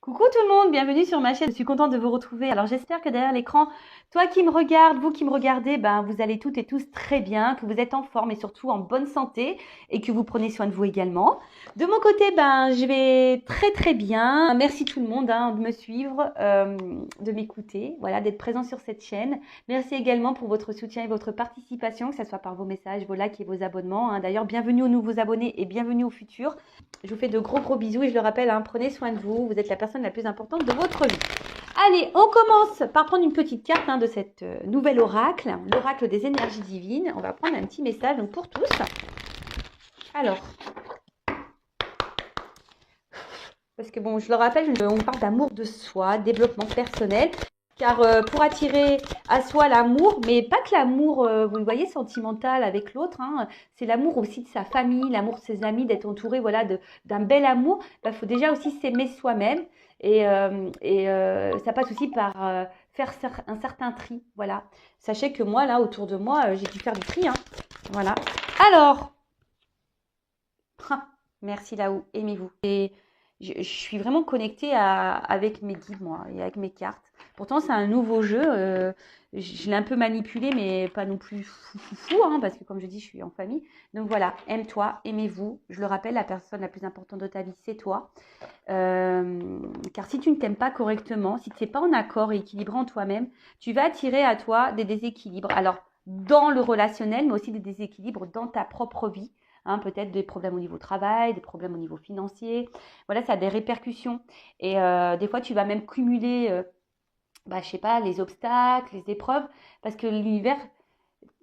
Coucou tout le monde, bienvenue sur ma chaîne, je suis contente de vous retrouver. Alors j'espère que derrière l'écran, toi qui me regardes, vous qui me regardez, vous allez toutes et tous très bien, que vous êtes en forme et surtout en bonne santé et que vous prenez soin de vous également. De mon côté, je vais très bien. Merci tout le monde de me suivre, de m'écouter, voilà, d'être présent sur cette chaîne. Merci également pour votre soutien et votre participation, que ce soit par vos messages, vos likes et vos abonnements. D'ailleurs, bienvenue aux nouveaux abonnés et bienvenue aux futurs. Je vous fais de gros bisous et je le rappelle, prenez soin de vous. Vous êtes la personne la plus importante de votre vie. Allez, on commence par prendre une petite carte de cette nouvelle oracle, l'oracle des énergies divines. On va prendre un petit message donc, pour tous. Alors, parce que bon, je le rappelle, on parle d'amour de soi, développement personnel. Car pour attirer à soi l'amour, mais pas que l'amour, vous le voyez, sentimental avec l'autre, c'est l'amour aussi de sa famille, l'amour de ses amis, d'être entouré voilà, d'un bel amour. Faut déjà aussi s'aimer soi-même et ça passe aussi par faire un certain tri. Voilà. Sachez que moi, là, autour de moi, j'ai dû faire du tri. Voilà. Alors, merci là-haut, aimez-vous. Et je suis vraiment connectée avec mes guides, moi, et avec mes cartes. Pourtant, c'est un nouveau jeu. Je l'ai un peu manipulé, mais pas non plus fou, parce que comme je dis, je suis en famille. Donc voilà, aime-toi, aimez-vous. Je le rappelle, la personne la plus importante de ta vie, c'est toi. Car si tu ne t'aimes pas correctement, si tu n'es pas en accord et équilibré en toi-même, tu vas attirer à toi des déséquilibres. Alors, dans le relationnel, mais aussi des déséquilibres dans ta propre vie. Peut-être des problèmes au niveau travail, des problèmes au niveau financier. Voilà, ça a des répercussions. Et des fois, tu vas même cumuler, je sais pas, les obstacles, les épreuves, parce que l'univers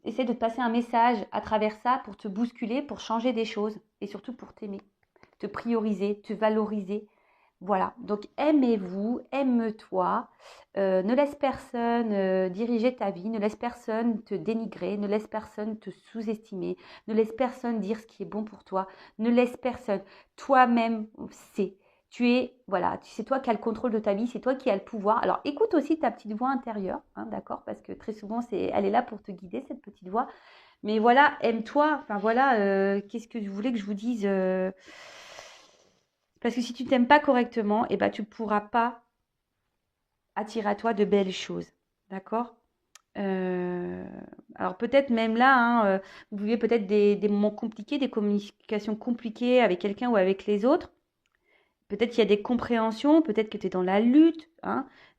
essaie de te passer un message à travers ça pour te bousculer, pour changer des choses et surtout pour t'aimer, te prioriser, te valoriser. Voilà, donc aimez-vous, aime-toi, ne laisse personne diriger ta vie, ne laisse personne te dénigrer, ne laisse personne te sous-estimer, ne laisse personne dire ce qui est bon pour toi, ne laisse personne, toi-même sais. Voilà, c'est toi qui as le contrôle de ta vie, c'est toi qui as le pouvoir. Alors écoute aussi ta petite voix intérieure, d'accord, parce que très souvent elle est là pour te guider, cette petite voix. Mais voilà, aime-toi, enfin voilà, qu'est-ce que vous voulez que je vous dise parce que si tu t'aimes pas correctement, tu ne pourras pas attirer à toi de belles choses. D'accord alors peut-être même là, vous vivez peut-être des moments compliqués, des communications compliquées avec quelqu'un ou avec les autres. Peut-être qu'il y a des compréhensions, peut-être que tu es dans la lutte.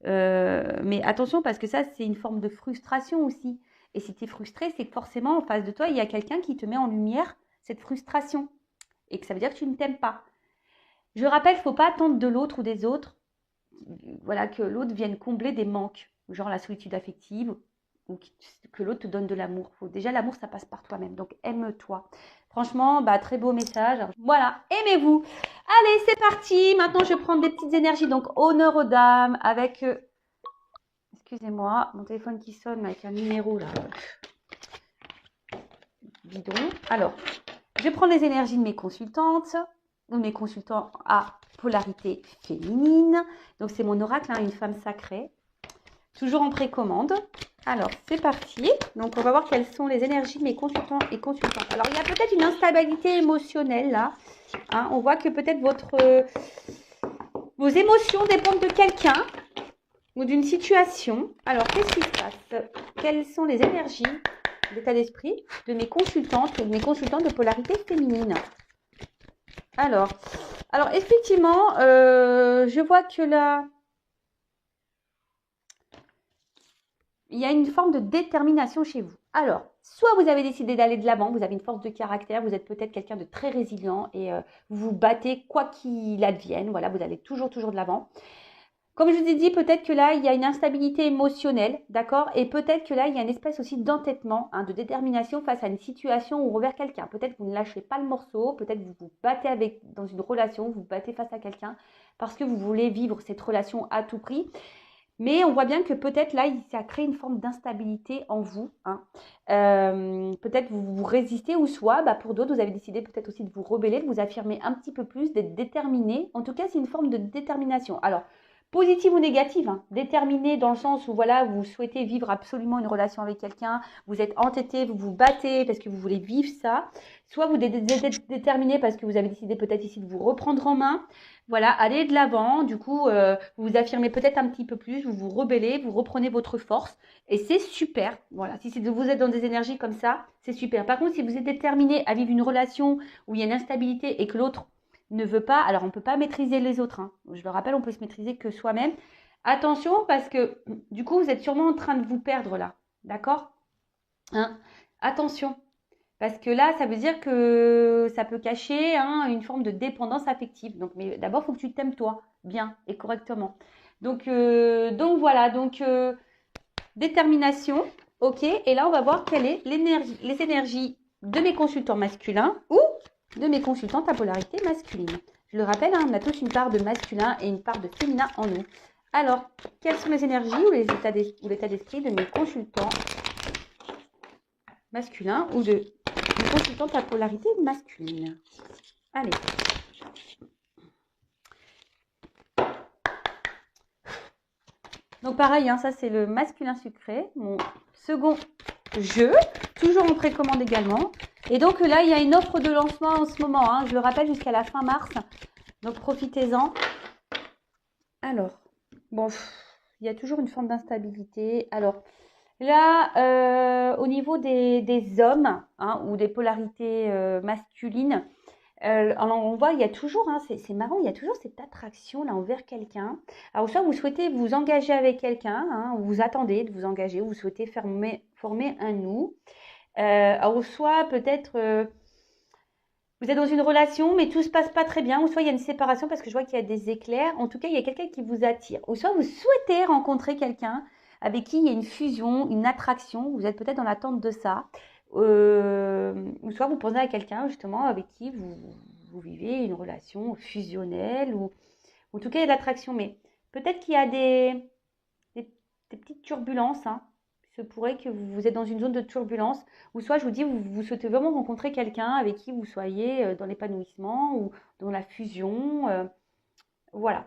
Mais attention parce que ça, c'est une forme de frustration aussi. Et si tu es frustré, c'est que forcément en face de toi, il y a quelqu'un qui te met en lumière cette frustration. Et que ça veut dire que tu ne t'aimes pas. Je rappelle, il ne faut pas attendre de l'autre ou des autres voilà, que l'autre vienne combler des manques, genre la solitude affective, ou que l'autre te donne de l'amour. Déjà, l'amour, ça passe par toi-même. Donc, aime-toi. Franchement, très beau message. Voilà, aimez-vous. Allez, c'est parti. Maintenant, je vais prendre des petites énergies. Donc, honneur aux dames avec... excusez-moi, mon téléphone qui sonne avec un numéro là. Bidon. Alors, je prends les énergies de mes consultantes ou mes consultants à polarité féminine. Donc, c'est mon oracle, une femme sacrée. Toujours en précommande. Alors, c'est parti. Donc, on va voir quelles sont les énergies de mes consultants et consultantes. Alors, il y a peut-être une instabilité émotionnelle là. On voit que peut-être vos émotions dépendent de quelqu'un ou d'une situation. Alors, qu'est-ce qui se passe? Quelles sont les énergies d'état d'esprit de mes consultantes ou de mes consultants de polarité féminine? Alors effectivement, je vois que là, il y a une forme de détermination chez vous. Alors, soit vous avez décidé d'aller de l'avant, vous avez une force de caractère, vous êtes peut-être quelqu'un de très résilient et vous vous battez quoi qu'il advienne. Voilà, vous allez toujours de l'avant. Comme je vous ai dit, peut-être que là, il y a une instabilité émotionnelle, d'accord? Et peut-être que là, il y a une espèce aussi d'entêtement, de détermination face à une situation ou envers quelqu'un. Peut-être que vous ne lâchez pas le morceau, peut-être que vous vous battez dans une relation, vous vous battez face à quelqu'un parce que vous voulez vivre cette relation à tout prix. Mais on voit bien que peut-être là, ça crée une forme d'instabilité en vous. Peut-être vous résistez ou soit, pour d'autres, vous avez décidé peut-être aussi de vous rebeller, de vous affirmer un petit peu plus, d'être déterminé. En tout cas, c'est une forme de détermination. Alors, positive ou négative, hein, déterminée dans le sens où voilà, vous souhaitez vivre absolument une relation avec quelqu'un, vous êtes entêté, vous vous battez parce que vous voulez vivre ça, soit vous êtes déterminé parce que vous avez décidé peut-être ici de vous reprendre en main, voilà, allez de l'avant, du coup, vous vous affirmez peut-être un petit peu plus, vous vous rebellez, vous reprenez votre force, et c'est super, voilà, si vous êtes dans des énergies comme ça, c'est super. Par contre, si vous êtes déterminé à vivre une relation où il y a une instabilité et que l'autre ne veut pas, alors on ne peut pas maîtriser les autres, hein. Je le rappelle, on peut se maîtriser que soi-même. Attention parce que du coup, vous êtes sûrement en train de vous perdre là, d'accord, hein? Attention, parce que là, ça veut dire que ça peut cacher hein, une forme de dépendance affective. Donc, mais d'abord, il faut que tu t'aimes toi, bien et correctement. Donc voilà, détermination, ok. Et là, on va voir quelle est l'énergie, les énergies de mes consultants masculins ou de mes consultantes à polarité masculine. Je le rappelle, hein, on a tous une part de masculin et une part de féminin en nous. Alors, quelles sont les énergies ou l'état d'esprit de mes consultants masculins ou de mes consultantes à polarité masculine? Allez. Donc pareil, hein, ça c'est le masculin sucré, mon second jeu, toujours en précommande également. Et donc là, il y a une offre de lancement en ce moment, hein, je le rappelle, jusqu'à la fin mars. Donc profitez-en. Alors, bon, il y a toujours une forme d'instabilité. Alors là, au niveau des hommes hein, ou des polarités masculines, alors on voit, il y a toujours, hein, c'est marrant, il y a toujours cette attraction là envers quelqu'un. Alors soit vous souhaitez vous engager avec quelqu'un, hein, ou vous attendez de vous engager, ou vous souhaitez former un nous. Alors soit peut-être vous êtes dans une relation, mais tout se passe pas très bien, ou soit il y a une séparation parce que je vois qu'il y a des éclairs. En tout cas, il y a quelqu'un qui vous attire. Ou soit vous souhaitez rencontrer quelqu'un avec qui il y a une fusion, une attraction. Vous êtes peut-être dans l'attente de ça. Ou soit vous pensez à quelqu'un justement avec qui vous vivez une relation fusionnelle ou en tout cas il y a de l'attraction. Mais peut-être qu'il y a des petites turbulences. Hein. Il se pourrait que vous êtes dans une zone de turbulence ou soit je vous dis vous souhaitez vraiment rencontrer quelqu'un avec qui vous soyez dans l'épanouissement ou dans la fusion. Voilà.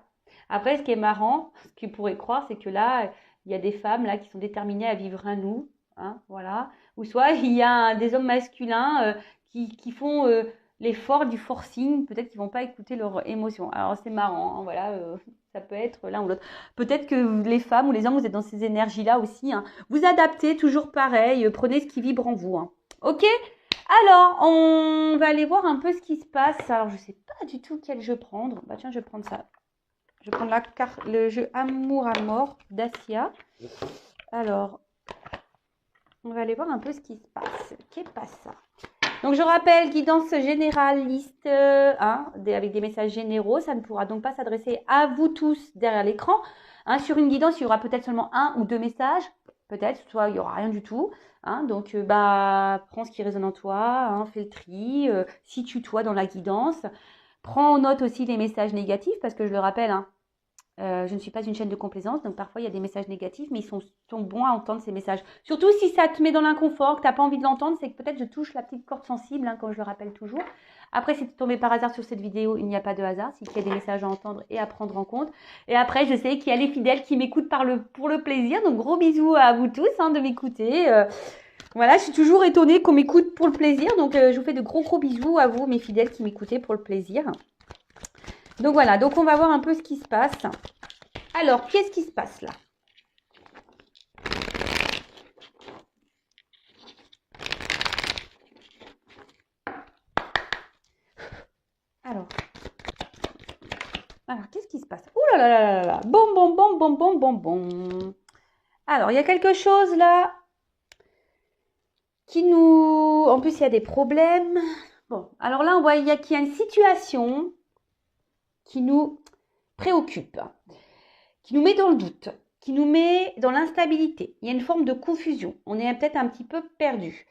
Après, ce qui est marrant, ce qu'ils pourraient croire, c'est que là, il y a des femmes là qui sont déterminées à vivre un nous, hein, voilà. Ou soit il y a des hommes masculins qui font l'effort du forcing, peut-être qu'ils vont pas écouter leurs émotions. Alors c'est marrant, hein, voilà, ça peut être l'un ou l'autre. Peut-être que les femmes ou les hommes, vous êtes dans ces énergies-là aussi. Hein. Vous adaptez toujours pareil, prenez ce qui vibre en vous. Hein. Ok? Alors, on va aller voir un peu ce qui se passe. Alors, je sais pas du tout quel jeu prendre. Bah tiens, je vais prendre ça. Je vais prendre le jeu Amour à mort d'Asia. Alors, on va aller voir un peu ce qui se passe. Qu'est pas ça? Donc, je rappelle, guidance généraliste hein, avec des messages généraux. Ça ne pourra donc pas s'adresser à vous tous derrière l'écran. Hein, sur une guidance, il y aura peut-être seulement 1 ou 2 messages. Peut-être, soit il n'y aura rien du tout. Hein, donc, prends ce qui résonne en toi, hein, fais le tri, situe-toi dans la guidance. Prends en note aussi les messages négatifs parce que je le rappelle, hein, je ne suis pas une chaîne de complaisance, donc parfois il y a des messages négatifs, mais ils sont bons à entendre ces messages. Surtout si ça te met dans l'inconfort, que tu n'as pas envie de l'entendre, c'est que peut-être je touche la petite corde sensible, hein, comme je le rappelle toujours. Après, si tu es tombé par hasard sur cette vidéo, il n'y a pas de hasard, c'est qu'il y a des messages à entendre et à prendre en compte. Et après, je sais qu'il y a les fidèles qui m'écoutent pour le plaisir, donc gros bisous à vous tous hein, de m'écouter. Voilà, je suis toujours étonnée qu'on m'écoute pour le plaisir, donc je vous fais de gros bisous à vous, mes fidèles qui m'écoutez pour le plaisir. Donc voilà, donc on va voir un peu ce qui se passe. Alors, qu'est-ce qui se passe là? Alors, qu'est-ce qui se passe? Ouh là là là là là. Bon. Alors, il y a quelque chose là qui nous... En plus, il y a des problèmes. Bon, alors là, on voit qu'il y a une situation qui nous préoccupe, qui nous met dans le doute, qui nous met dans l'instabilité. Il y a une forme de confusion. On est peut-être un petit peu perdu.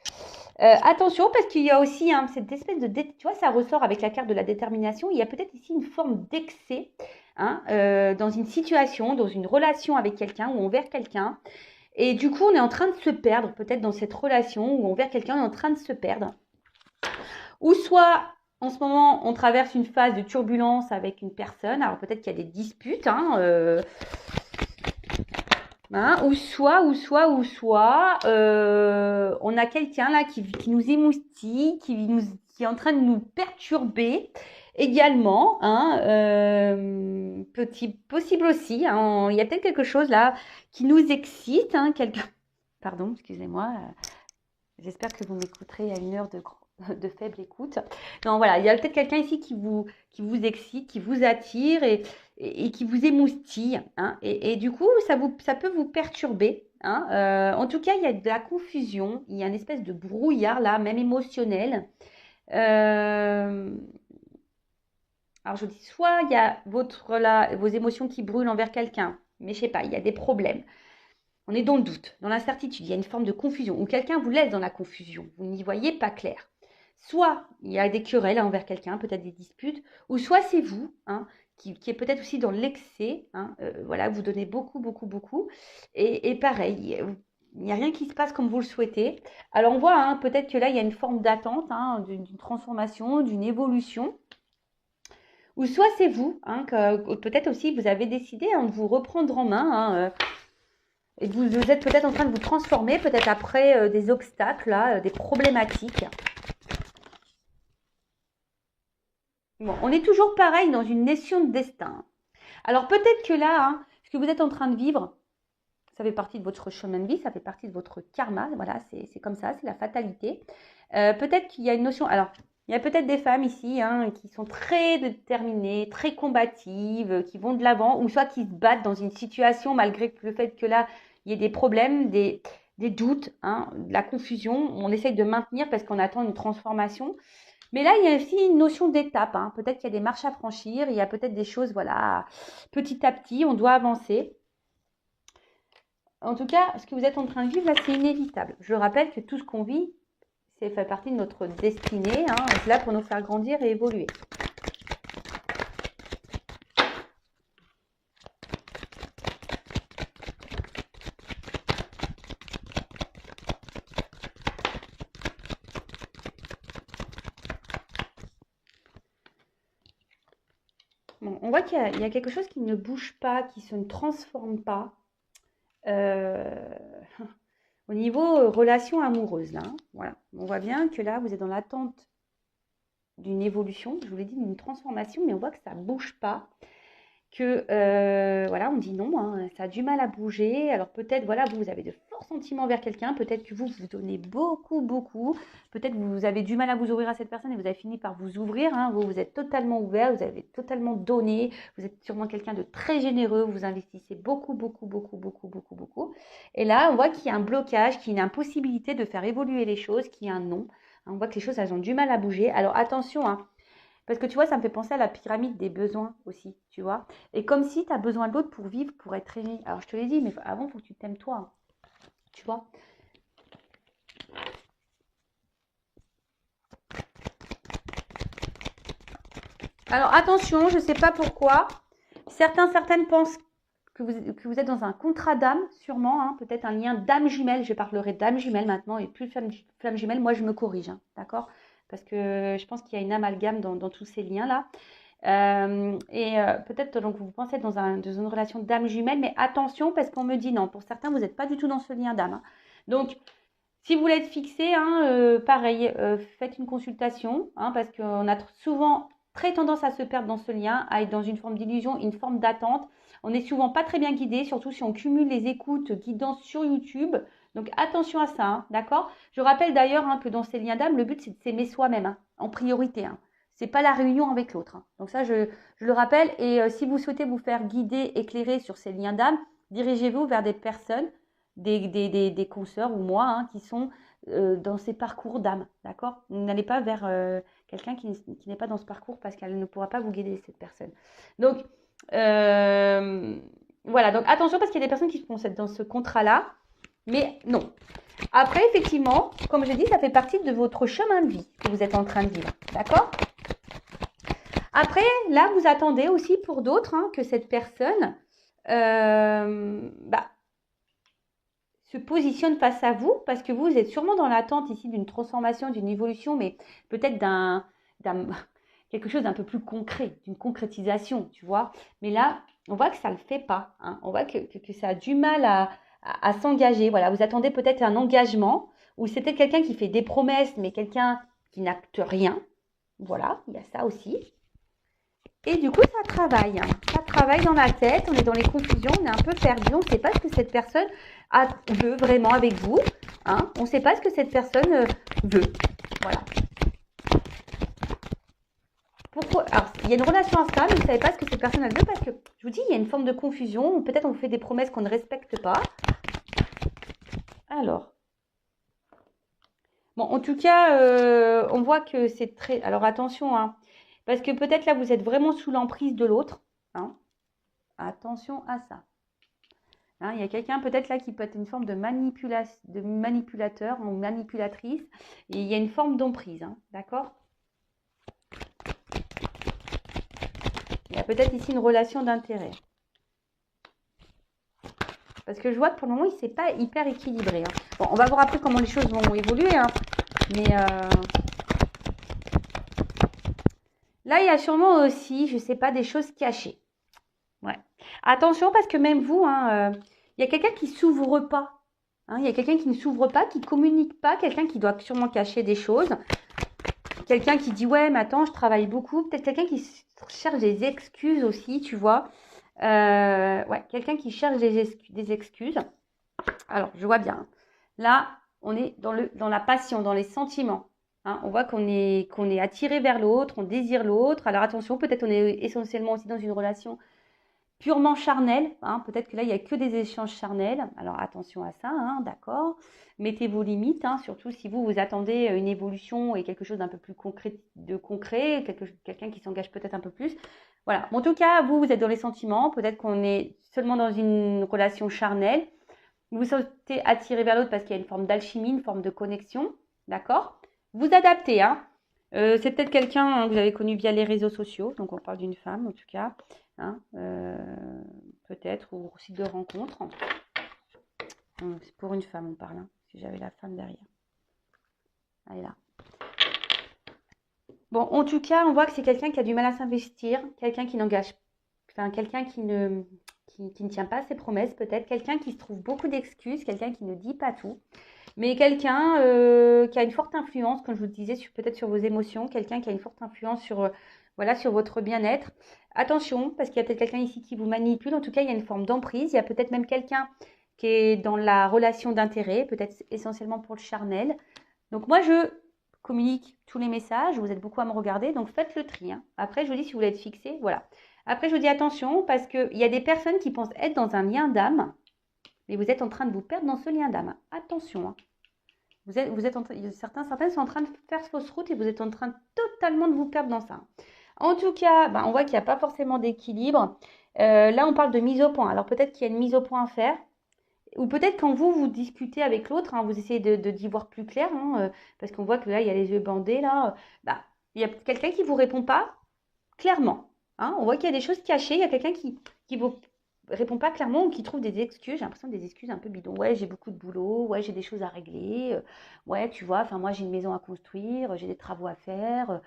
Attention, parce qu'il y a aussi hein, cette espèce de... Tu vois, ça ressort avec la carte de la détermination. Il y a peut-être ici une forme d'excès hein, dans une situation, dans une relation avec quelqu'un ou envers quelqu'un. Et du coup, on est en train de se perdre, peut-être dans cette relation ou envers quelqu'un, on est en train de se perdre. Ou soit En ce moment, on traverse une phase de turbulence avec une personne. Alors peut-être qu'il y a des disputes, ou soit, on a quelqu'un là qui nous émoustille, qui est en train de nous perturber également, possible aussi, il y a peut-être quelque chose là qui nous excite, Pardon, excusez-moi. J'espère que vous m'écouterez à une heure de faible écoute. Non, voilà, il y a peut-être quelqu'un ici qui vous excite, qui vous attire et qui vous émoustille. Et du coup, ça peut vous perturber. En tout cas, il y a de la confusion, il y a une espèce de brouillard là, même émotionnel. Alors je dis, soit il y a vos émotions qui brûlent envers quelqu'un, mais je sais pas, il y a des problèmes. On est dans le doute, dans l'incertitude, il y a une forme de confusion, ou quelqu'un vous laisse dans la confusion, vous n'y voyez pas clair. Soit il y a des querelles envers quelqu'un, peut-être des disputes, ou soit c'est vous, qui est peut-être aussi dans l'excès, voilà, vous donnez beaucoup, beaucoup, beaucoup, et pareil, il n'y a rien qui se passe comme vous le souhaitez. Alors on voit, peut-être que là, il y a une forme d'attente, d'une transformation, d'une évolution, ou soit c'est vous, que peut-être aussi vous avez décidé de vous reprendre en main, et vous êtes peut-être en train de vous transformer, peut-être après des obstacles, là, des problématiques. Bon, on est toujours pareil dans une nation de destin. Alors peut-être que là, ce que vous êtes en train de vivre, ça fait partie de votre chemin de vie, ça fait partie de votre karma. Voilà, c'est comme ça, c'est la fatalité. Peut-être qu'il y a une notion. Alors, il y a peut-être des femmes ici qui sont très déterminées, très combatives, qui vont de l'avant, ou soit qui se battent dans une situation malgré le fait que là, il y ait des problèmes, des doutes, de la confusion. On essaye de maintenir parce qu'on attend une transformation. Mais là, il y a aussi une notion d'étape. Peut-être qu'il y a des marches à franchir, il y a peut-être des choses, voilà, petit à petit, on doit avancer. En tout cas, ce que vous êtes en train de vivre, là, c'est inévitable. Je rappelle que tout ce qu'on vit, c'est fait partie de notre destinée. C'est là pour nous faire grandir et évoluer. Bon, on voit qu'il y a quelque chose qui ne bouge pas, qui se ne transforme pas. Au niveau relation amoureuse, là, voilà. On voit bien que là, vous êtes dans l'attente d'une évolution, je vous l'ai dit, d'une transformation, mais on voit que ça ne bouge pas. Que voilà, on dit non, ça a du mal à bouger. Alors peut-être, voilà, vous avez de forts sentiments vers quelqu'un, peut-être que vous donnez beaucoup, beaucoup, peut-être que vous avez du mal à vous ouvrir à cette personne et vous avez fini par vous ouvrir, vous êtes totalement ouvert, vous avez totalement donné, vous êtes sûrement quelqu'un de très généreux, vous investissez beaucoup, beaucoup, beaucoup, beaucoup, beaucoup, beaucoup. Et là, on voit qu'il y a un blocage, qu'il y a une impossibilité de faire évoluer les choses, qu'il y a un non. On voit que les choses, elles ont du mal à bouger. Alors attention, parce que tu vois, ça me fait penser à la pyramide des besoins aussi, tu vois. Et comme si tu as besoin de l'autre pour vivre, pour être aimé. Alors je te l'ai dit, mais avant, il faut que tu t'aimes toi, tu vois. Alors attention, je ne sais pas pourquoi. Certaines pensent que vous êtes dans un contrat d'âme, sûrement, peut-être un lien d'âme jumelle. Je parlerai d'âme jumelle maintenant et plus flamme jumelle. Moi, je me corrige, d'accord? Parce que je pense qu'il y a une amalgame dans tous ces liens-là. Peut-être donc vous pensez être dans une relation d'âme jumelle, mais attention parce qu'on me dit non. Pour certains, vous n'êtes pas du tout dans ce lien d'âme. Donc, si vous voulez être fixé, pareil, faites une consultation, parce qu'on a souvent très tendance à se perdre dans ce lien, à être dans une forme d'illusion, une forme d'attente. On n'est souvent pas très bien guidé, surtout si on cumule les écoutes guidances sur YouTube. Donc attention à ça, d'accord? Je rappelle d'ailleurs que dans ces liens d'âme, le but c'est de s'aimer soi-même, en priorité. C'est pas la réunion avec l'autre. Donc ça, je le rappelle. Et si vous souhaitez vous faire guider, éclairer sur ces liens d'âme, dirigez-vous vers des personnes, des consoeurs ou moi, qui sont dans ces parcours d'âme, d'accord? N'allez pas vers quelqu'un qui n'est pas dans ce parcours parce qu'elle ne pourra pas vous guider, cette personne. Donc, voilà. Donc, attention parce qu'il y a des personnes qui sont dans ce contrat-là, mais non. Après, effectivement, comme je dis, ça fait partie de votre chemin de vie que vous êtes en train de vivre, d'accord? Après, là, vous attendez aussi pour d'autres que cette personne se positionne face à vous parce que vous êtes sûrement dans l'attente ici d'une transformation, d'une évolution, mais peut-être quelque chose d'un peu plus concret, d'une concrétisation, tu vois. Mais là, on voit que ça ne le fait pas. Hein. On voit que ça a du mal à s'engager. Voilà, vous attendez peut-être un engagement, ou c'est peut-être quelqu'un qui fait des promesses, mais quelqu'un qui n'acte rien. Voilà, il y a ça aussi. Et du coup, ça travaille. Hein. Ça travaille dans la tête, on est dans les confusions, on est un peu perdu, on ne sait pas ce que cette personne veut vraiment avec vous. Hein. On ne sait pas ce que cette personne veut. Voilà. Pourquoi? Alors, il y a une relation instable, vous ne savez pas ce que cette personne veut parce que, je vous dis, il y a une forme de confusion, ou peut-être on vous fait des promesses qu'on ne respecte pas. Alors, bon, en tout cas, on voit que c'est très... Alors, attention, hein, parce que peut-être là, vous êtes vraiment sous l'emprise de l'autre. Hein. Attention à ça. Hein, il y a quelqu'un peut-être là qui peut être une forme de manipulateur ou manipulatrice. Et il y a une forme d'emprise, hein, d'accord? Il y a peut-être ici une relation d'intérêt. Parce que je vois que pour le moment, il ne s'est pas hyper équilibré. Hein. Bon, on va voir après comment les choses vont évoluer. Hein. Mais là, il y a sûrement aussi, je ne sais pas, des choses cachées. Ouais. Attention, parce que même vous, hein, il y a quelqu'un qui ne s'ouvre pas. Hein, il y a quelqu'un qui ne s'ouvre pas, qui ne communique pas, quelqu'un qui doit sûrement cacher des choses. Quelqu'un qui dit, ouais, mais attends, je travaille beaucoup. Peut-être quelqu'un qui cherche des excuses aussi, tu vois. Ouais, quelqu'un qui cherche des excuses. Alors, je vois bien. Là, on est dans la passion, dans les sentiments. Hein, on voit qu'on est attiré vers l'autre, on désire l'autre. Alors, attention, peut-être on est essentiellement aussi dans une relation purement charnelle. Hein, peut-être que là, il n'y a que des échanges charnels. Alors, attention à ça, hein, d'accord. Mettez vos limites, hein, surtout si vous attendez une évolution et quelque chose d'un peu plus concret, quelqu'un qui s'engage peut-être un peu plus. Voilà. En tout cas, vous êtes dans les sentiments. Peut-être qu'on est seulement dans une relation charnelle. Vous vous sentez attiré vers l'autre parce qu'il y a une forme d'alchimie, une forme de connexion. D'accord? Vous adaptez. Hein. C'est peut-être quelqu'un hein, que vous avez connu via les réseaux sociaux. Donc, on parle d'une femme, en tout cas. Hein, peut-être, ou site de rencontre. C'est pour une femme, on parle. Hein, si j'avais la femme derrière. Elle est là. Bon, en tout cas, on voit que c'est quelqu'un qui a du mal à s'investir, quelqu'un qui n'engage, enfin, quelqu'un qui ne tient pas ses promesses, peut-être, quelqu'un qui se trouve beaucoup d'excuses, quelqu'un qui ne dit pas tout, mais quelqu'un qui a une forte influence, comme je vous le disais, peut-être sur vos émotions, quelqu'un qui a une forte influence sur, voilà, sur votre bien-être. Attention, parce qu'il y a peut-être quelqu'un ici qui vous manipule, en tout cas, il y a une forme d'emprise, il y a peut-être même quelqu'un qui est dans la relation d'intérêt, peut-être essentiellement pour le charnel. Donc moi, je communique tous les messages, vous êtes beaucoup à me regarder, donc faites le tri. Hein. Après, je vous dis si vous voulez être fixé, voilà. Après, je vous dis attention, parce qu'il y a des personnes qui pensent être dans un lien d'âme, mais vous êtes en train de vous perdre dans ce lien d'âme. Attention, hein. Certaines sont en train de faire fausse route et vous êtes en train totalement de vous perdre dans ça. En tout cas, on voit qu'il n'y a pas forcément d'équilibre. Là, on parle de mise au point. Alors peut-être qu'il y a une mise au point à faire. Ou peut-être quand vous discutez avec l'autre, hein, vous essayez d'y voir plus clair, hein, parce qu'on voit que là, il y a les yeux bandés, là. Il y a quelqu'un qui ne vous répond pas clairement. Hein. On voit qu'il y a des choses cachées, il y a quelqu'un qui ne vous répond pas clairement ou qui trouve des excuses. J'ai l'impression des excuses un peu bidons. Ouais, j'ai beaucoup de boulot, ouais, j'ai des choses à régler, ouais, tu vois, enfin, moi, j'ai une maison à construire, j'ai des travaux à faire,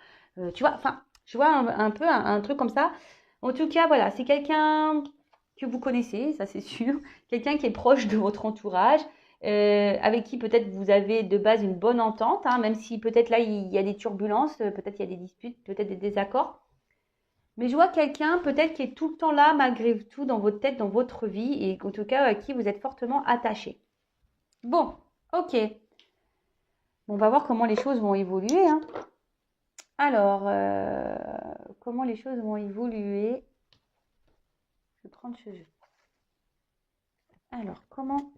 tu vois, enfin, je vois un peu un truc comme ça. En tout cas, voilà, c'est quelqu'un que vous connaissez, ça c'est sûr, quelqu'un qui est proche de votre entourage, avec qui peut-être vous avez de base une bonne entente, hein, même si peut-être là il y a des turbulences, peut-être il y a des disputes, peut-être des désaccords. Mais je vois quelqu'un peut-être qui est tout le temps là malgré tout dans votre tête, dans votre vie, et en tout cas à qui vous êtes fortement attaché. Bon, ok. Bon, on va voir comment les choses vont évoluer. Hein. Alors, comment les choses vont évoluer? Je vais prendre ce jeu. Alors, comment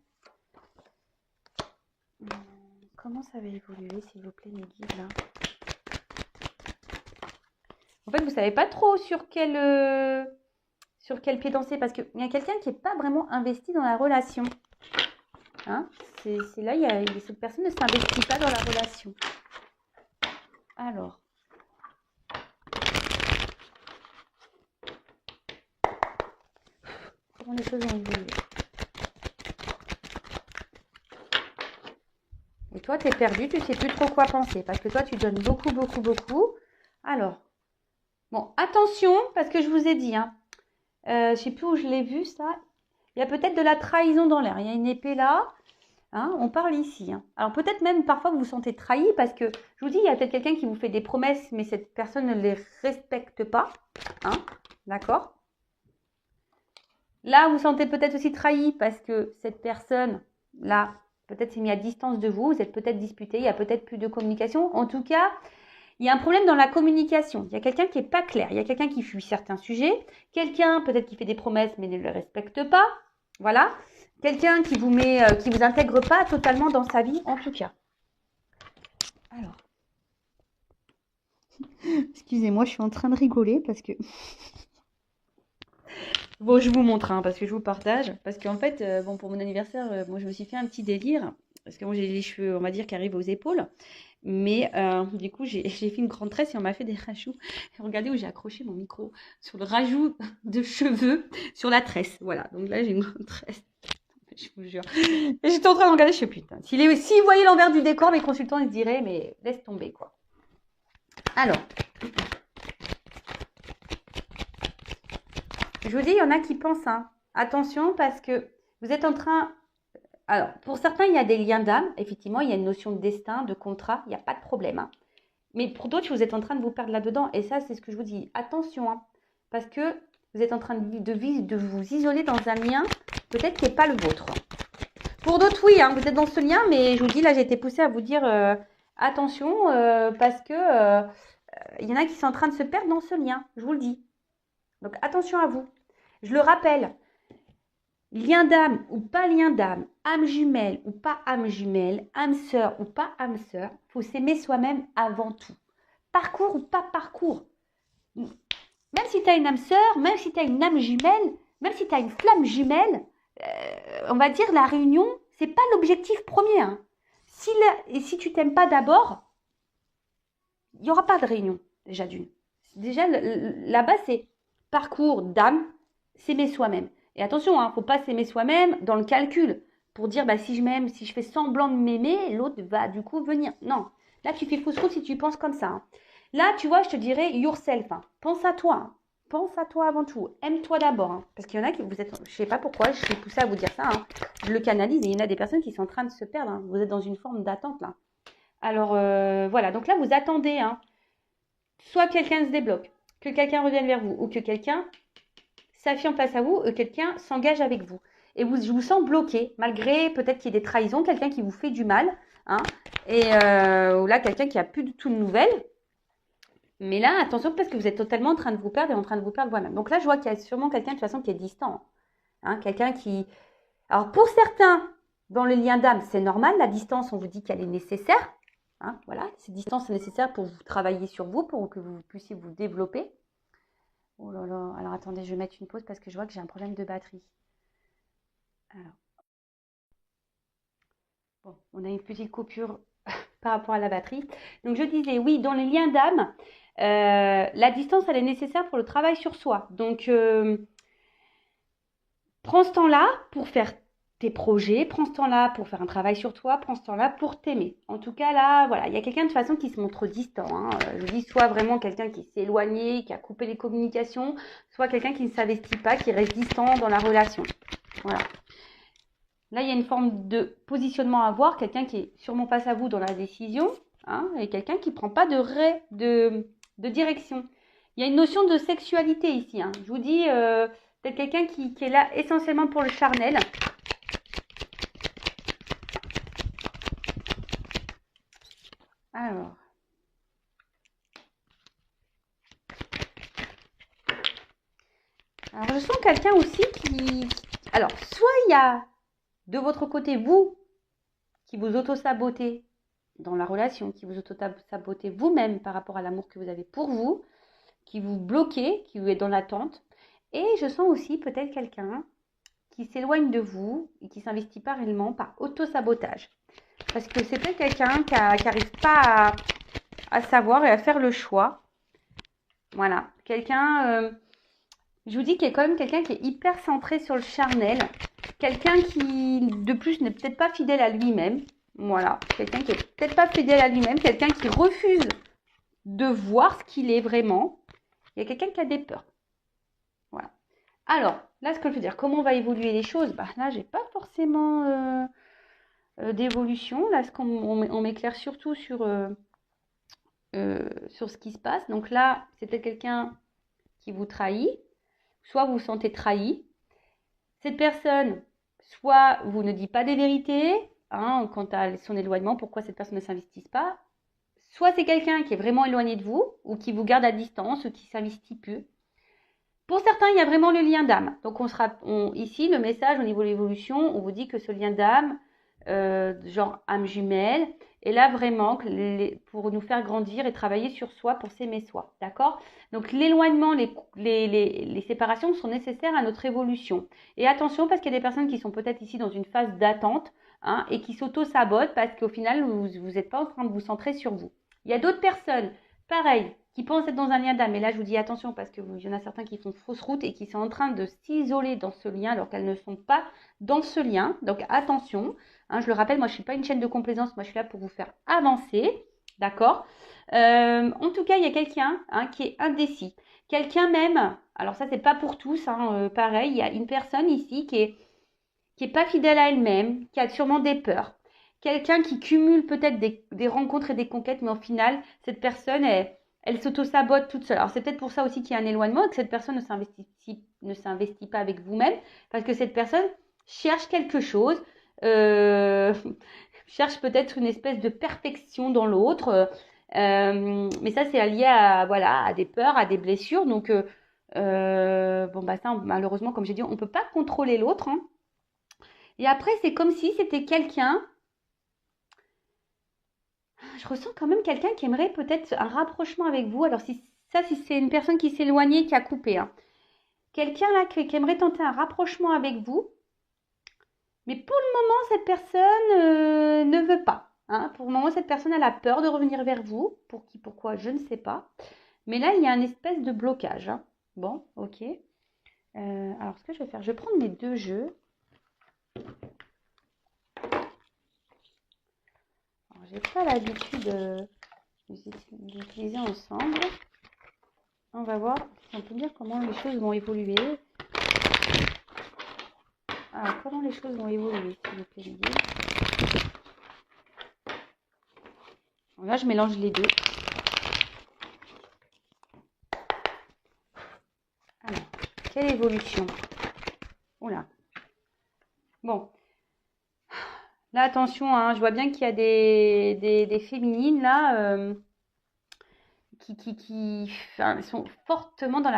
ça va évoluer, s'il vous plaît, mes guides, là? En fait, vous ne savez pas trop sur quel pied danser, parce qu'il y a quelqu'un qui n'est pas vraiment investi dans la relation. Hein, c'est là, cette personne ne s'investit pas dans la relation. Alors. Comment les choses vont évoluer? Et toi, tu es perdu, tu ne sais plus trop quoi penser. Parce que toi, tu donnes beaucoup, beaucoup, beaucoup. Alors, bon, attention, parce que je vous ai dit, hein, je ne sais plus où je l'ai vu, ça. Il y a peut-être de la trahison dans l'air. Il y a une épée là. Hein, on parle ici. Hein. Alors peut-être même parfois vous vous sentez trahi parce que, je vous dis, il y a peut-être quelqu'un qui vous fait des promesses, mais cette personne ne les respecte pas. Hein, d'accord? Là, vous vous sentez peut-être aussi trahi parce que cette personne, là, peut-être s'est mise à distance de vous. Vous êtes peut-être disputé. Il y a peut-être plus de communication. En tout cas, il y a un problème dans la communication. Il y a quelqu'un qui n'est pas clair. Il y a quelqu'un qui fuit certains sujets. Quelqu'un peut-être qui fait des promesses mais ne les respecte pas. Voilà. Quelqu'un qui vous met, qui vous intègre pas totalement dans sa vie, en tout cas. Alors. Excusez-moi, je suis en train de rigoler parce que... Bon, je vous montre, hein, parce que je vous partage. Parce qu'en fait, bon, pour mon anniversaire, moi, je me suis fait un petit délire. Parce que moi, j'ai les cheveux, on va dire, qui arrivent aux épaules. Mais du coup, j'ai fait une grande tresse et on m'a fait des rajouts. Regardez où j'ai accroché mon micro. Sur le rajout de cheveux sur la tresse. Voilà, donc là, j'ai une grande tresse. Je vous jure. Et j'étais en train de regarder, je sais putain. S'ils voyaient l'envers du décor, mes consultants, ils se diraient, mais laisse tomber, quoi. Alors. Je vous dis, il y en a qui pensent, hein. Attention, parce que vous êtes en train... Alors, pour certains, il y a des liens d'âme. Effectivement, il y a une notion de destin, de contrat. Il n'y a pas de problème, hein. Mais pour d'autres, vous êtes en train de vous perdre là-dedans. Et ça, c'est ce que je vous dis. Attention, hein. Parce que vous êtes en train de vous isoler dans un lien, peut-être qui n'est pas le vôtre. Pour d'autres, oui, hein, vous êtes dans ce lien, mais je vous dis, là, j'ai été poussée à vous dire attention, parce que il y en a qui sont en train de se perdre dans ce lien, je vous le dis. Donc, attention à vous. Je le rappelle, lien d'âme ou pas lien d'âme, âme jumelle ou pas âme jumelle, âme sœur ou pas âme sœur, il faut s'aimer soi-même avant tout. Parcours ou pas parcours. Même si tu as une âme sœur, même si tu as une âme jumelle, même si tu as une flamme jumelle, on va dire la réunion, c'est pas l'objectif premier. Hein. Si tu t'aimes pas d'abord, il n'y aura pas de réunion, déjà d'une. Déjà, là-bas, c'est parcours d'âme, s'aimer soi-même. Et attention, il ne faut pas s'aimer soi-même dans le calcul. Pour dire, bah, si je m'aime, si je fais semblant de m'aimer, l'autre va du coup venir. Non, là, tu fais fausse route si tu penses comme ça. Hein. Là, tu vois, je te dirais yourself. Hein. Pense à toi. Hein. Pense à toi avant tout. Aime-toi d'abord. Hein. Parce qu'il y en a qui, vous êtes, je ne sais pas pourquoi, je suis poussée à vous dire ça. Hein. Je le canalise et il y en a des personnes qui sont en train de se perdre. Hein. Vous êtes dans une forme d'attente là. Alors, voilà. Donc là, vous attendez. Hein. Soit quelqu'un se débloque, que quelqu'un revienne vers vous ou que quelqu'un s'affirme face à vous, quelqu'un s'engage avec vous. Et je vous sens bloqué, malgré peut-être qu'il y ait des trahisons, quelqu'un qui vous fait du mal. Hein, et ou là, quelqu'un qui n'a plus du tout de nouvelles. Mais là, attention, parce que vous êtes totalement en train de vous perdre et en train de vous perdre vous-même. Donc là, je vois qu'il y a sûrement quelqu'un de toute façon qui est distant. Hein, quelqu'un qui... Alors, pour certains, dans le lien d'âme, c'est normal. La distance, on vous dit qu'elle est nécessaire. Hein, voilà, cette distance est nécessaire pour vous travailler sur vous, pour que vous puissiez vous développer. Oh là là, alors attendez, je vais mettre une pause parce que je vois que j'ai un problème de batterie. Alors. Bon, on a une petite coupure par rapport à la batterie. Donc je disais, oui, dans les liens d'âme, la distance, elle est nécessaire pour le travail sur soi. Donc, prends ce temps-là pour faire tes projets, prends ce temps-là pour faire un travail sur toi, prends ce temps-là pour t'aimer. En tout cas, là, voilà, il y a quelqu'un de toute façon qui se montre distant. Hein. Je dis soit vraiment quelqu'un qui s'est éloigné, qui a coupé les communications, soit quelqu'un qui ne s'investit pas, qui reste distant dans la relation. Voilà. Là, il y a une forme de positionnement à avoir, quelqu'un qui est sûrement face à vous dans la décision, hein, et quelqu'un qui ne prend pas de direction. Il y a une notion de sexualité ici. Hein. Je vous dis, peut-être quelqu'un qui est là essentiellement pour le charnel. Alors, je sens quelqu'un aussi qui... Alors, soit il y a de votre côté, vous, qui vous auto-sabotez dans la relation, qui vous auto-sabotez vous-même par rapport à l'amour que vous avez pour vous, qui vous bloquez, qui vous êtes dans l'attente. Et je sens aussi peut-être quelqu'un qui s'éloigne de vous et qui ne s'investit pas réellement par auto-sabotage. Parce que c'est peut-être quelqu'un qui n'arrive pas à savoir et à faire le choix. Voilà. Quelqu'un, je vous dis qu'il y a quand même quelqu'un qui est hyper centré sur le charnel. Quelqu'un qui, de plus, n'est peut-être pas fidèle à lui-même. Voilà. Quelqu'un qui n'est peut-être pas fidèle à lui-même. Quelqu'un qui refuse de voir ce qu'il est vraiment. Il y a quelqu'un qui a des peurs. Voilà. Alors, là, ce que je veux dire, comment va évoluer les choses? Bah, là, j'ai pas forcément d'évolution. Là, on m'éclaire surtout sur ce qui se passe. Donc là, c'est peut-être quelqu'un qui vous trahit. Soit vous vous sentez trahi. Cette personne, soit vous ne dit pas des vérités quant à son éloignement, pourquoi cette personne ne s'investit pas. Soit c'est quelqu'un qui est vraiment éloigné de vous ou qui vous garde à distance ou qui s'investit peu. Pour certains, il y a vraiment le lien d'âme. Donc ici, le message au niveau de l'évolution, on vous dit que ce lien d'âme, genre âme jumelle, est là vraiment pour nous faire grandir et travailler sur soi pour s'aimer soi. D'accord? Donc l'éloignement, les séparations sont nécessaires à notre évolution. Et attention, parce qu'il y a des personnes qui sont peut-être ici dans une phase d'attente et qui s'auto-sabotent parce qu'au final, vous n'êtes pas en train de vous centrer sur vous. Il y a d'autres personnes, pareil, qui pensent être dans un lien d'âme. Et là, je vous dis attention parce qu'il y en a certains qui font fausse route et qui sont en train de s'isoler dans ce lien alors qu'elles ne sont pas dans ce lien. Donc attention, je le rappelle, moi je ne suis pas une chaîne de complaisance, moi je suis là pour vous faire avancer. D'accord? En tout cas, il y a quelqu'un qui est indécis. Quelqu'un même, alors ça c'est pas pour tous, pareil, il y a une personne ici qui est pas fidèle à elle-même, qui a sûrement des peurs. Quelqu'un qui cumule peut-être des rencontres et des conquêtes, mais au final, cette personne, elle s'auto-sabote toute seule. Alors, c'est peut-être pour ça aussi qu'il y a un éloignement et que cette personne ne s'investit pas avec vous-même, parce que cette personne cherche quelque chose, cherche peut-être une espèce de perfection dans l'autre, mais ça, c'est lié à des peurs, à des blessures. Donc, ça, malheureusement, comme j'ai dit, on ne peut pas contrôler l'autre. Et après, c'est comme si c'était quelqu'un... Je ressens quand même quelqu'un qui aimerait peut-être un rapprochement avec vous. Alors, si c'est une personne qui s'est éloignée, qui a coupé. Quelqu'un là qui aimerait tenter un rapprochement avec vous. Mais pour le moment, cette personne ne veut pas. Pour le moment, cette personne, elle a peur de revenir vers vous. Pourquoi, je ne sais pas. Mais là, il y a un espèce de blocage. Bon, ok. Alors, ce que je vais faire, je vais prendre mes deux jeux. J'ai pas l'habitude d'utiliser ensemble. On va voir si on peut dire comment les choses vont évoluer. Alors, comment les choses vont évoluer, s'il vous plaît, Lydie. Là, je mélange les deux. Alors, quelle évolution? Oula. Bon. Là, attention, je vois bien qu'il y a des féminines, là, qui sont fortement dans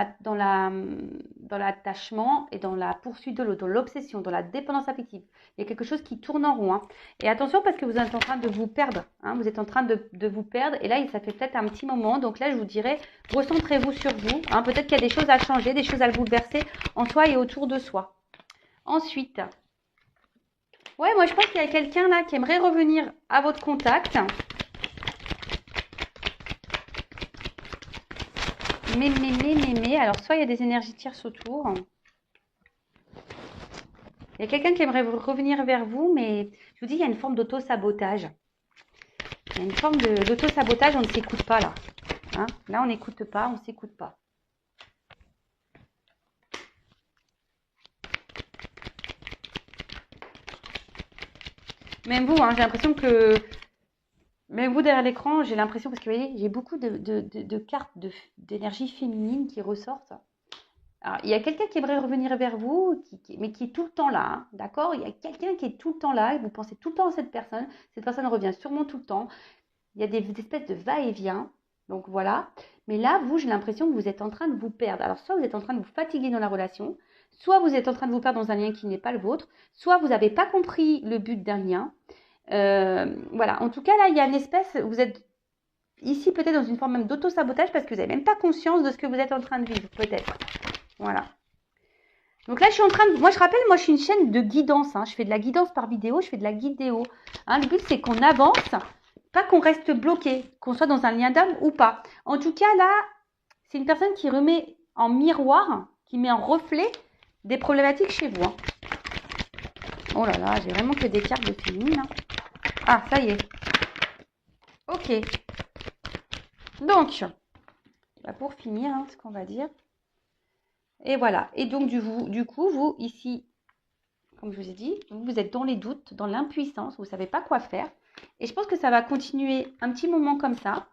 l'attachement et dans la poursuite de l'autre, dans l'obsession, dans la dépendance affective. Il y a quelque chose qui tourne en rond. Et attention, parce que vous êtes en train de vous perdre. Vous êtes en train de vous perdre. Et là, ça fait peut-être un petit moment. Donc là, je vous dirais, recentrez-vous sur vous. Peut-être qu'il y a des choses à changer, des choses à bouleverser en soi et autour de soi. Ensuite... Ouais, moi je pense qu'il y a quelqu'un là qui aimerait revenir à votre contact. Mais, alors soit il y a des énergies tierces autour. Il y a quelqu'un qui aimerait revenir vers vous, mais je vous dis, il y a une forme d'auto-sabotage. Il y a une forme d'auto-sabotage, on ne s'écoute pas là. Là, on n'écoute pas, on ne s'écoute pas. Même vous, j'ai l'impression que... Même vous, derrière l'écran, j'ai l'impression... Parce que vous voyez, j'ai beaucoup de cartes d'énergie féminine qui ressortent. Alors, il y a quelqu'un qui aimerait revenir vers vous, mais qui est tout le temps là. D'accord? Il y a quelqu'un qui est tout le temps là. Et vous pensez tout le temps à cette personne. Cette personne revient sûrement tout le temps. Il y a des espèces de va-et-vient. Donc, voilà. Mais là, vous, j'ai l'impression que vous êtes en train de vous perdre. Alors, soit vous êtes en train de vous fatiguer dans la relation... Soit vous êtes en train de vous perdre dans un lien qui n'est pas le vôtre, soit vous n'avez pas compris le but d'un lien. Voilà, en tout cas là, il y a une espèce, vous êtes ici peut-être dans une forme même d'auto-sabotage parce que vous n'avez même pas conscience de ce que vous êtes en train de vivre, peut-être. Voilà. Donc là, je suis en train de... Moi, je rappelle, moi, je suis une chaîne de guidance. Je fais de la guidance par vidéo, je fais de la guidéo. Le but, c'est qu'on avance, pas qu'on reste bloqué, qu'on soit dans un lien d'âme ou pas. En tout cas, là, c'est une personne qui remet en miroir, qui met en reflet des problématiques chez vous. Oh là là, j'ai vraiment que des cartes de féminine. Ah, ça y est. Ok. Donc, bah, pour finir, hein, ce qu'on va dire. Et voilà. Et donc, du coup, vous, ici, comme je vous ai dit, vous êtes dans les doutes, dans l'impuissance, vous ne savez pas quoi faire. Et je pense que ça va continuer un petit moment comme ça.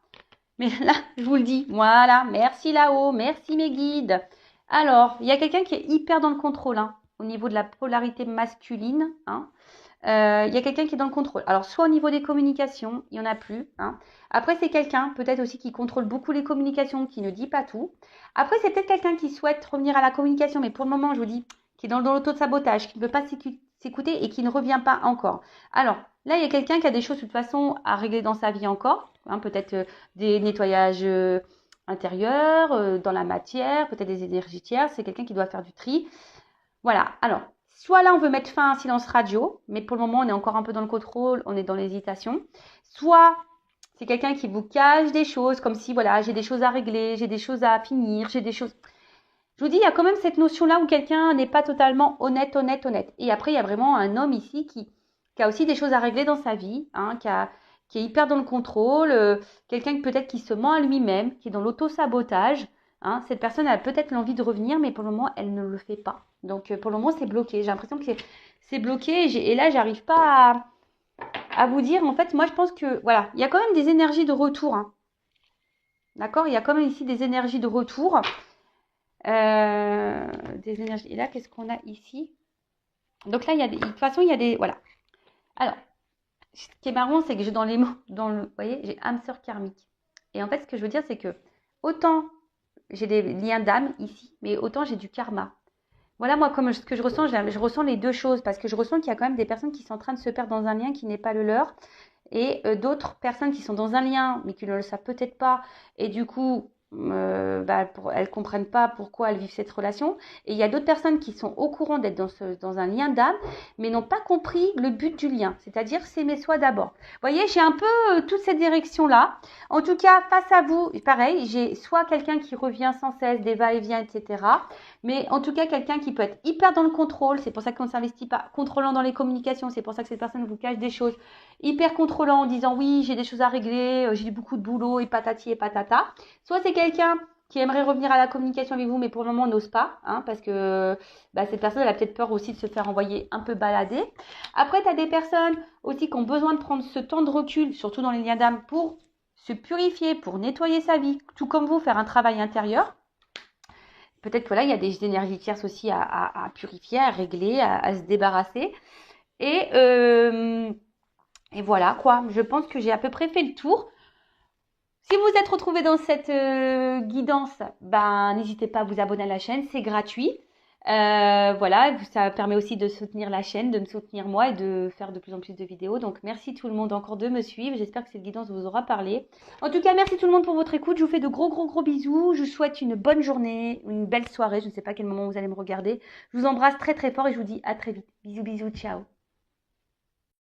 Mais là, je vous le dis, voilà, merci là-haut, merci mes guides. Alors, il y a quelqu'un qui est hyper dans le contrôle, hein, au niveau de la polarité masculine. Hein. Il y a quelqu'un qui est dans le contrôle. Alors, soit au niveau des communications, il n'y en a plus. Hein. Après, c'est quelqu'un peut-être aussi qui contrôle beaucoup les communications, qui ne dit pas tout. Après, c'est peut-être quelqu'un qui souhaite revenir à la communication, mais pour le moment, je vous dis, qui est dans l'auto-sabotage, qui ne veut pas s'écouter et qui ne revient pas encore. Alors, là, il y a quelqu'un qui a des choses de toute façon à régler dans sa vie encore. Hein, peut-être des nettoyages intérieurs, dans la matière, peut-être des énergies tierces. C'est quelqu'un qui doit faire du tri. Voilà. Alors, soit là, on veut mettre fin à un silence radio, mais pour le moment, on est encore un peu dans le contrôle, on est dans l'hésitation. Soit c'est quelqu'un qui vous cache des choses, comme si, voilà, j'ai des choses à régler, j'ai des choses à finir, j'ai des choses... Je vous dis, il y a quand même cette notion-là où quelqu'un n'est pas totalement honnête. Et après, il y a vraiment un homme ici qui a aussi des choses à régler dans sa vie, hein, qui est hyper dans le contrôle, quelqu'un peut-être qui se ment à lui-même, qui est dans l'auto-sabotage. Hein. Cette personne a peut-être l'envie de revenir, mais pour le moment, elle ne le fait pas. Donc, pour le moment, c'est bloqué. J'ai l'impression que c'est bloqué. Et là, j'arrive pas à vous dire. En fait, moi, je pense que, voilà, il y a quand même des énergies de retour. Hein. D'accord? Il y a quand même ici des énergies de retour. Des énergies. Et là, qu'est-ce qu'on a ici? Donc là, il y a de toute façon, il y a des... Voilà. Alors, ce qui est marrant, c'est que j'ai dans les mots, vous voyez, j'ai âme sœur karmique. Et en fait, ce que je veux dire, c'est que autant j'ai des liens d'âme ici, mais autant j'ai du karma. Voilà, moi, comme ce que je ressens, je ressens les deux choses, parce que je ressens qu'il y a quand même des personnes qui sont en train de se perdre dans un lien qui n'est pas le leur, et d'autres personnes qui sont dans un lien, mais qui ne le savent peut-être pas, et du coup, elles ne comprennent pas pourquoi elles vivent cette relation. Et il y a d'autres personnes qui sont au courant d'être dans un lien d'âme, mais n'ont pas compris le but du lien, c'est-à-dire s'aimer soi d'abord. Vous voyez, j'ai un peu toute cette direction-là. En tout cas, face à vous, pareil, j'ai soit quelqu'un qui revient sans cesse, des va-et-vient, etc. Mais en tout cas, quelqu'un qui peut être hyper dans le contrôle, c'est pour ça qu'on ne s'investit pas, contrôlant dans les communications, c'est pour ça que cette personne vous cache des choses, hyper contrôlant en disant oui, j'ai des choses à régler, j'ai beaucoup de boulot et patati et patata. Soit c'est quelqu'un qui aimerait revenir à la communication avec vous, mais pour le moment n'ose pas, hein, parce que cette personne elle a peut-être peur aussi de se faire envoyer un peu balader. Après, tu as des personnes aussi qui ont besoin de prendre ce temps de recul, surtout dans les liens d'âme, pour se purifier, pour nettoyer sa vie, tout comme vous, faire un travail intérieur. Peut-être que là, il y a des énergies tierces aussi à purifier, à régler, à se débarrasser. Et voilà, quoi. Je pense que j'ai à peu près fait le tour. Si vous êtes retrouvé dans cette guidance, n'hésitez pas à vous abonner à la chaîne, c'est gratuit. Voilà, ça permet aussi de soutenir la chaîne, de me soutenir moi et de faire de plus en plus de vidéos. Donc merci tout le monde encore de me suivre. J'espère que cette guidance vous aura parlé. En tout cas, merci tout le monde pour votre écoute. Je vous fais de gros bisous. Je vous souhaite une bonne journée, une belle soirée. Je ne sais pas à quel moment vous allez me regarder. Je vous embrasse très fort et je vous dis à très vite. Bisous, ciao.